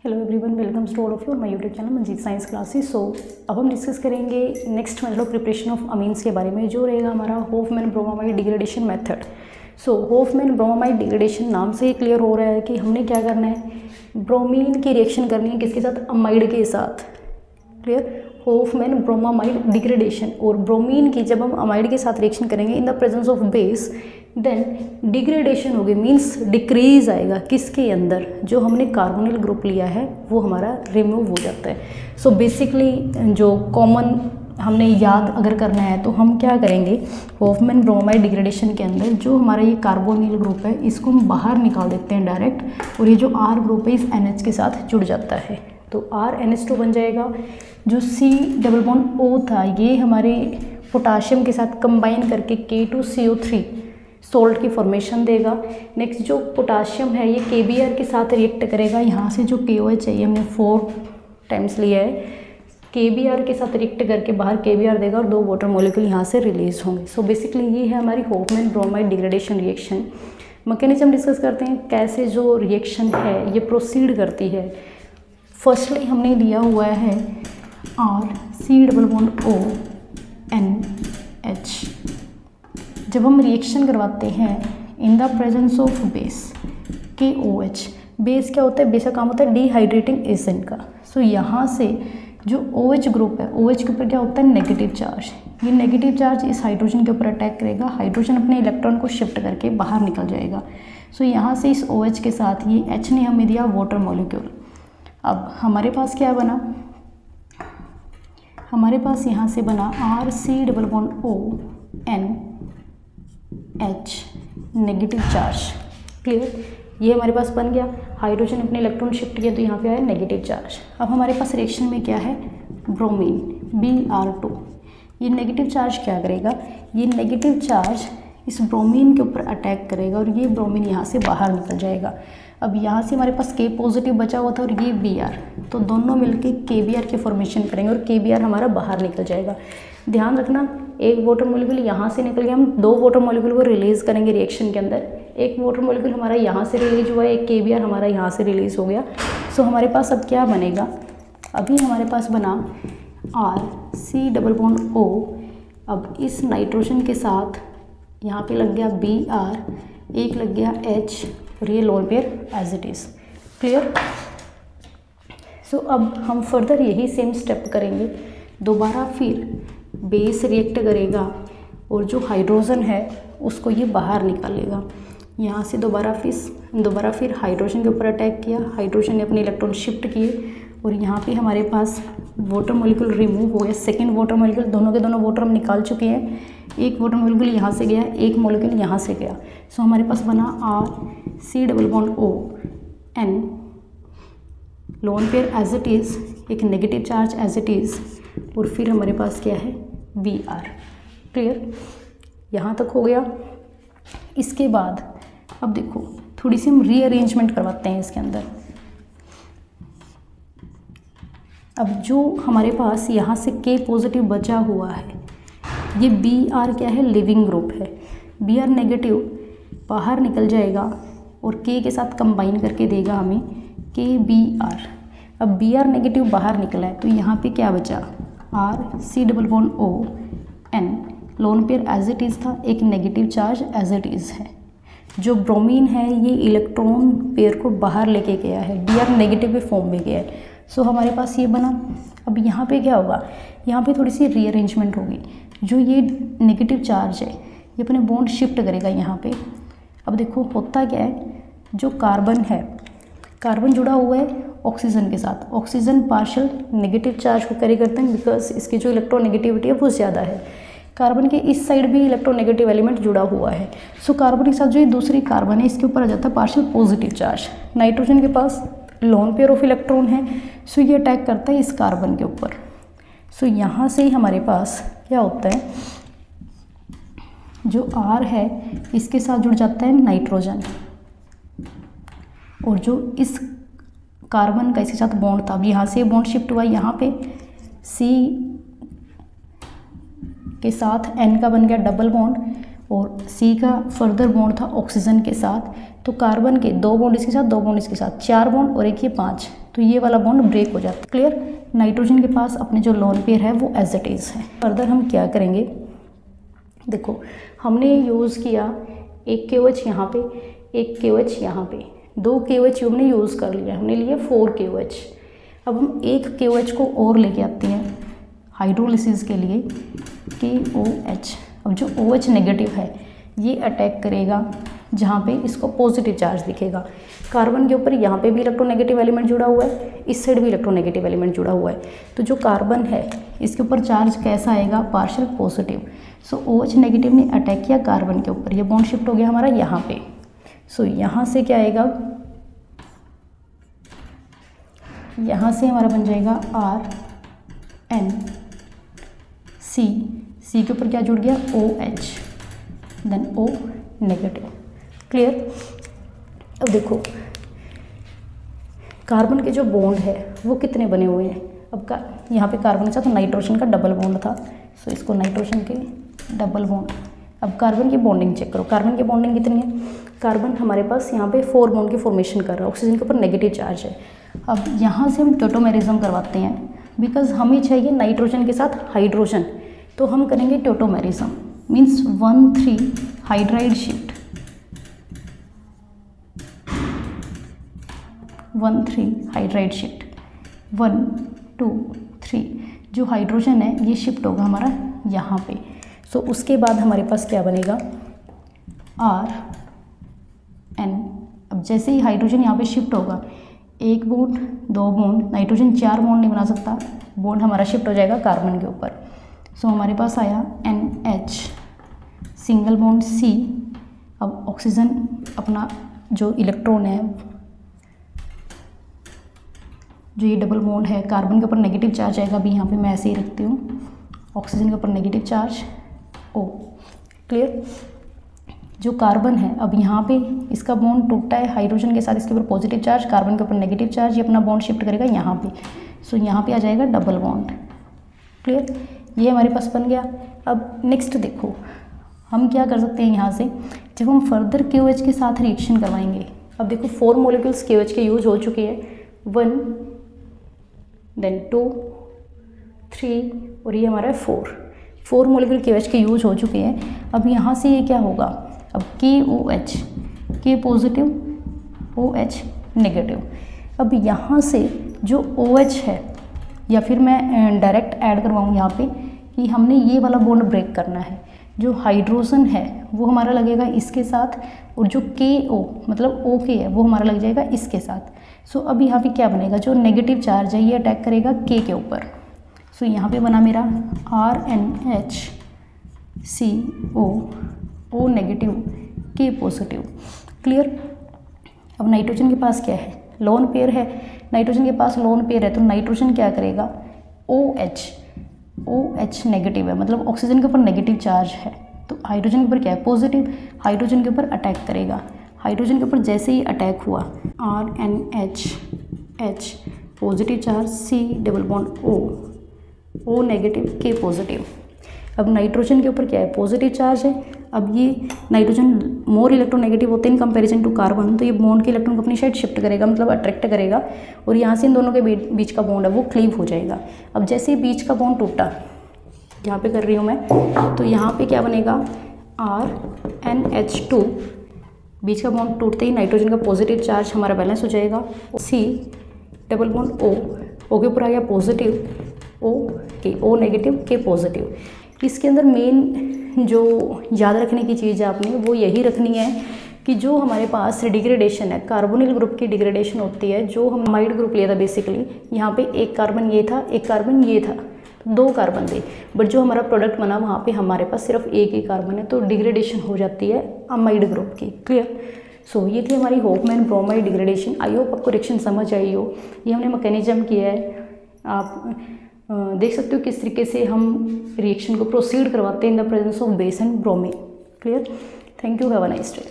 Hello everyone, welcome to all of you my YouTube channel Manjeet science classes. So अब हम discuss करेंगे next method of preparation of amines के बारे में, जो रहेगा हमारा Hofmann bromamide degradation method. So Hofmann bromamide degradation नाम से ही क्लियर हो रहा है कि हमने क्या करना है, ब्रोमीन की रिएक्शन करनी है किसके साथ, अमाइड के साथ। Clear, Hofmann bromamide degradation. और ब्रोमीन की जब हम अमाइड के साथ रिएक्शन करेंगे in the presence of base, then degradation होगी, मीन्स डिक्रीज आएगा किसके अंदर, जो हमने कार्बोनिल ग्रुप लिया है वो हमारा रिमूव हो जाता है। सो बेसिकली जो कॉमन हमने याद अगर करना है तो हम क्या करेंगे, होफमैन ब्रोमामाइड डिग्रेडेशन के अंदर जो हमारा ये कार्बोनिल ग्रुप है इसको हम बाहर निकाल देते हैं डायरेक्ट, और ये जो R ग्रुप है इस NH के साथ जुड़ जाता है, तो RNH2 बन जाएगा। जो C+O था ये हमारे पोटाशियम के साथ कंबाइन करके K2CO3 सोल्ट की फॉर्मेशन देगा। नेक्स्ट जो पोटाशियम है ये KBr के साथ रिएक्ट करेगा, यहाँ से जो KOH है ये हमने 4 टाइम्स लिया है, KBr के साथ रिएक्ट करके बाहर KBr देगा और 2 वाटर मॉलिक्यूल यहाँ से रिलीज होंगे। सो बेसिकली ये है हमारी Hofmann bromide degradation reaction. Mechanism discuss करते हैं कैसे जो रिएक्शन है ये प्रोसीड करती है। फर्स्टली हमने लिया हुआ है RC+ONH। जब हम रिएक्शन करवाते हैं इन the presence of base KOH, base क्या होता है, बेस का काम होता है डिहाइड्रेटिंग एजेंट का। सो यहाँ से जो OH ग्रुप है, OH के ऊपर क्या होता है, नेगेटिव चार्ज। ये नेगेटिव चार्ज इस हाइड्रोजन के ऊपर अटैक करेगा, हाइड्रोजन अपने इलेक्ट्रॉन को शिफ्ट करके बाहर निकल जाएगा। सो यहाँ से इस OH के साथ ये H ने हमें दिया वाटर मॉलिक्यूल। अब हमारे पास क्या बना, हमारे पास यहाँ से बना RC+ONH नेगेटिव चार्ज। क्लियर, ये हमारे पास बन गया, हाइड्रोजन अपने इलेक्ट्रॉन शिफ्ट किया तो यहाँ पे आया नेगेटिव चार्ज। अब हमारे पास रिएक्शन में क्या है, ब्रोमीन Br2। ये नेगेटिव चार्ज क्या करेगा, ये नेगेटिव चार्ज इस ब्रोमीन के ऊपर अटैक करेगा और ये ब्रोमीन यहाँ से बाहर निकल जाएगा। अब यहाँ से हमारे पास K पॉजिटिव बचा हुआ था और ये Br, तो दोनों मिलके KBr की फॉर्मेशन करेंगे और KBr हमारा बाहर निकल जाएगा। ध्यान रखना, एक वाटर मॉलिक्यूल यहाँ से निकल गया, हम 2 वाटर मॉलिक्यूल को रिलीज़ करेंगे रिएक्शन के अंदर। एक वाटर मॉलिक्यूल हमारा यहाँ से रिलीज हुआ है, एक KBr हमारा यहाँ से रिलीज़ हो गया। सो हमारे पास अब क्या बनेगा, अभी हमारे पास बना RC+O। अब इस नाइट्रोजन के साथ यहाँ पे लग गया Br, एक लग गया H और ये lone pair as it is. Clear. So अब हम फर्दर यही सेम स्टेप करेंगे, दोबारा फिर बेस रिएक्ट करेगा और जो हाइड्रोजन है उसको ये बाहर निकालेगा। यहाँ से दोबारा फिर हाइड्रोजन के ऊपर अटैक किया, हाइड्रोजन ने अपने इलेक्ट्रॉन शिफ्ट किए और यहाँ पे हमारे पास वाटर मॉलिक्यूल रिमूव हो गया। सेकेंड वाटर मॉलिक्यूल, दोनों के दोनों वाटर हम निकाल चुके हैं, एक वाटर मॉलिक्यूल यहाँ से गया, एक मॉलिक्यूल यहाँ से गया। सो हमारे पास बना RC+ON lone pair as it is, एक negative charge as it is, और फिर हमारे पास क्या है Br। क्लियर, यहाँ तक हो गया। इसके बाद अब देखो थोड़ी सी हम रीअरेंजमेंट करवाते हैं इसके अंदर। अब जो हमारे पास यहाँ से K पॉजिटिव बचा हुआ है, ये Br क्या है, लिविंग ग्रुप है। Br नेगेटिव बाहर निकल जाएगा और K के साथ कंबाइन करके देगा हमें KBr। अब Br नेगेटिव बाहर निकला है तो यहाँ पे क्या बचा, RC+ON lone pair as it is था, एक negative charge as it is है। जो ब्रोमीन है ये इलेक्ट्रॉन पेयर को बाहर लेके गया है, Br नेगेटिव के फॉर्म में गया है। सो हमारे पास ये बना। अब यहाँ पे क्या होगा, यहाँ पे थोड़ी सी रीअरेंजमेंट होगी। जो ये नेगेटिव चार्ज है ये अपने बॉन्ड शिफ्ट करेगा यहाँ पे। अब देखो होता क्या है, जो कार्बन है, कार्बन जुड़ा हुआ है ऑक्सीजन के साथ, ऑक्सीजन पार्शियल नेगेटिव चार्ज को कैरी करते हैं बिकॉज इसकी जो इलेक्ट्रोनेगेटिविटी है वो ज़्यादा है। कार्बन के इस साइड भी इलेक्ट्रोनेगेटिव एलिमेंट जुड़ा हुआ है। सो कार्बन के साथ जो ये दूसरी कार्बन है इसके ऊपर आ जाता है पार्शियल पॉजिटिव चार्ज। नाइट्रोजन के पास लोन पेयर ऑफ इलेक्ट्रॉन है, सो ये अटैक करता है इस कार्बन के ऊपर। सो यहाँ से ही हमारे पास क्या होता है, जो R है इसके साथ जुड़ जाता है नाइट्रोजन, और जो इस कार्बन का इसके साथ बॉन्ड था, अब यहाँ से बॉन्ड शिफ्ट हुआ, यहाँ पे C के साथ N का बन गया डबल बॉन्ड और C का फर्दर बॉन्ड था ऑक्सीजन के साथ। तो कार्बन के 2 बॉन्ड इसके साथ, 2 बॉन्ड इसके साथ, 4 बॉन्ड और एक ये 5, तो ये वाला बॉन्ड ब्रेक हो जाता है। क्लियर। नाइट्रोजन के पास अपने जो लोन पेयर है वो एज इट इज़ है। फर्दर हम क्या करेंगे, देखो हमने यूज़ किया एक KOH यहाँ पे, एक KOH यहाँ पे, 2 KOH हमने यूज़ कर लिया, हमने लिए 4 KOH। अब हम एक KOH को और लेके आते हैं हाइड्रोलिसिस के लिए, KOH। अब जो OH नेगेटिव है ये अटैक करेगा जहाँ पे इसको पॉजिटिव चार्ज दिखेगा। कार्बन के ऊपर यहाँ पे भी इलेक्ट्रोनेगेटिव एलिमेंट जुड़ा हुआ है, इस साइड भी इलेक्ट्रोनेगेटिव एलिमेंट जुड़ा हुआ है। तो जो कार्बन है इसके ऊपर चार्ज कैसा आएगा, पार्शियल पॉजिटिव। सो OH नेगेटिव ने अटैक किया कार्बन के ऊपर, ये बॉन्ड शिफ्ट हो गया हमारा यहाँ पे। सो यहाँ से क्या आएगा, यहाँ से हमारा बन जाएगा RNC, C के ऊपर क्या जुड़ गया, OH, then O negative. Clear. अब देखो कार्बन के जो बॉन्ड है वो कितने बने हुए हैं। अब यहाँ पे कार्बन के साथ नाइट्रोजन का डबल बॉन्ड था, सो इसको नाइट्रोजन के डबल बॉन्ड। अब कार्बन की बॉन्डिंग चेक करो, कार्बन की बॉन्डिंग कितनी है। कार्बन हमारे पास यहाँ पे 4 बॉन्ड की फॉर्मेशन कर रहा है, ऑक्सीजन के ऊपर नेगेटिव चार्ज है। अब यहाँ से हम टोटोमेरिज्म करवाते हैं, बिकॉज हमें चाहिए नाइट्रोजन के साथ हाइड्रोजन, तो हम करेंगे tautomerism, means 1,3 hydride shift, 1,3 hydride shift, 1, 2, 3। जो हाइड्रोजन है ये शिफ्ट होगा हमारा यहाँ पे। सो उसके बाद हमारे पास क्या बनेगा, RN। अब जैसे ही हाइड्रोजन यहाँ पे शिफ्ट होगा, 1 बॉन्ड 2 बॉन्ड, नाइट्रोजन 4 बॉन्ड नहीं बना सकता, बॉन्ड हमारा शिफ्ट हो जाएगा कार्बन के ऊपर। सो हमारे पास आया NH, सिंगल बॉन्ड C। अब ऑक्सीजन अपना जो इलेक्ट्रॉन है, जो ये डबल बॉन्ड है, कार्बन के ऊपर नेगेटिव चार्ज आएगा, अभी यहाँ पे मैं ऐसे ही रखती हूँ, ऑक्सीजन के ऊपर नेगेटिव चार्ज O। क्लियर। जो कार्बन है अब यहाँ पे इसका बॉन्ड टूटा है हाइड्रोजन के साथ, इसके ऊपर पॉजिटिव चार्ज, कार्बन के ऊपर नेगेटिव चार्ज, ये अपना बॉन्ड शिफ्ट करेगा यहाँ पे। सो यहाँ पे आ जाएगा डबल बॉन्ड। क्लियर। ये हमारे पास बन गया। अब नेक्स्ट देखो हम क्या कर सकते हैं, यहाँ से जब हम फर्दर KOH के साथ रिएक्शन करवाएंगे। अब देखो 4 मॉलिक्यूल्स KOH के यूज हो चुके हैं, 1, देन 2, 3 और ये हमारा 4 मॉलिक्यूल KOH के यूज हो चुके हैं। अब यहाँ से ये क्या होगा, अब KOH, K positive, OH negative. अब यहाँ से जो OH है, या फिर मैं डायरेक्ट ऐड करवाऊँ यहाँ पे कि हमने ये वाला बॉन्ड ब्रेक करना है। जो हाइड्रोजन है वो हमारा लगेगा इसके साथ, और जो KO मतलब OK है वो हमारा लग जाएगा इसके साथ। सो अब यहाँ पे क्या बनेगा, जो नेगेटिव चार्ज है ये अटैक करेगा K के ऊपर। सो यहाँ पे बना मेरा RNHCO, O negative, K positive. Clear. अब नाइट्रोजन के पास क्या है, लोन पेयर है, नाइट्रोजन के पास लोन पेयर है, तो नाइट्रोजन क्या करेगा, OH नेगेटिव है, मतलब ऑक्सीजन के ऊपर नेगेटिव चार्ज है, तो हाइड्रोजन के ऊपर क्या है, पॉजिटिव, हाइड्रोजन के ऊपर अटैक करेगा। हाइड्रोजन के ऊपर जैसे ही अटैक हुआ, RNH positive charge, C double bond O negative, K positive. अब नाइट्रोजन के ऊपर क्या है, पॉजिटिव चार्ज है। अब ये नाइट्रोजन मोर इलेक्ट्रोनेगेटिव होते हैं इन कंपैरिजन टू कार्बन, तो ये बॉन्ड के इलेक्ट्रॉन को अपनी साइड शिफ्ट करेगा, मतलब अट्रैक्ट करेगा, और यहाँ से इन दोनों के बीच का बॉन्ड है वो क्लीव हो जाएगा। अब जैसे ही बीच का बॉन्ड टूटा, यहाँ पे कर रही हूँ मैं, तो यहाँ पे क्या बनेगा, RNH2, बीच का बॉन्ड टूटते ही नाइट्रोजन का पॉजिटिव चार्ज हमारा बैलेंस हो जाएगा, C डबल बॉन्ड O के ऊपर आ गया positive, O negative, K positive. इसके अंदर मेन जो याद रखने की चीज़ है आपने वो यही रखनी है कि जो हमारे पास डिग्रेडेशन है, कार्बोनिल ग्रुप की डिग्रेडेशन होती है, जो हम अमाइड ग्रुप लिया था बेसिकली, यहाँ पे एक कार्बन ये था, एक कार्बन ये था, 2 कार्बन थे, बट जो हमारा प्रोडक्ट बना वहाँ पे हमारे पास सिर्फ एक ही कार्बन है, तो डिग्रेडेशन हो जाती है अमाइड ग्रुप की। क्लियर। सो ये थी हमारी Hofmann bromide degradation. I hope आपको रिएक्शन समझ आई हो। ये हमने मैकेनिज्म किया है, आप देख सकते हो किस तरीके से हम रिएक्शन को प्रोसीड करवाते हैं इन the presence of base and bromine. Clear. Thank you, have a nice day.